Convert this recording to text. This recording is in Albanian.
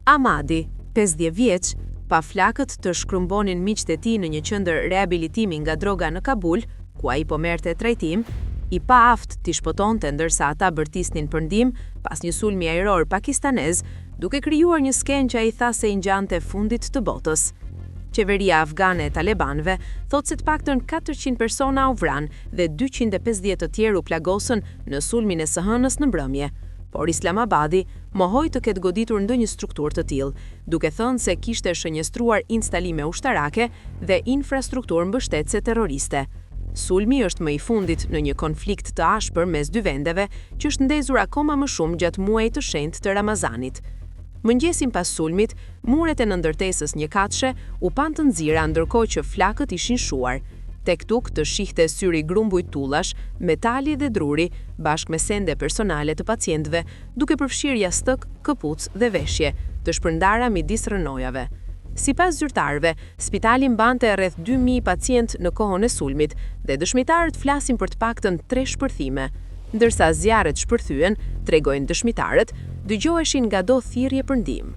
Amadi, 50 vjeç, pa flakët të shkrumbonin miqtë e tij në një qendër rehabilitimi nga droga në Kabul, ku ai po merrte trajtim, i pa aft t'i shpëtonte ndërsa ata bërtisnin për ndihmë pas një sulmi ajror pakistanez, duke krijuar një skenë që ai tha se i ngjante fundit të botës. Qeveria afgane e talebanëve thot se të paktën 400 persona u vranë dhe 250 të tjerë u plagosën në sulmin e së hënës në mbrëmje. Por Islamabadi mohoi të ketë goditur ndonjë strukturë të tillë, duke thënë se kishte shënjestruar instalime ushtarake dhe infrastrukturë mbështetëse terroriste. Sulmi është më i fundit në një konflikt të ashpër mes dy vendeve që është ndezur akoma më shumë gjatë muajit të shenjtë të Ramazanit. Mëngjesin pas sulmit, muret e nëndërtesës njëkatëshe u pan të nxira ndërkohë që flakët ishin shuar. Tek tuk të shihte syri grumbujt tullash, metali dhe druri, bashkë me sende personale të pacientëve, duke përfshirë jastëk, këpucë dhe veshje, të shpërndara midis rënojave. Sipas zyrtarëve, spitali mbante rreth 2000 pacient në kohën e sulmit dhe dëshmitarët flasin për të paktën 3 shpërthime. Ndërsa zjarret shpërthyen, tregojnë dëshmitarët, dëgjoheshin ngado thirrje për ndihmë.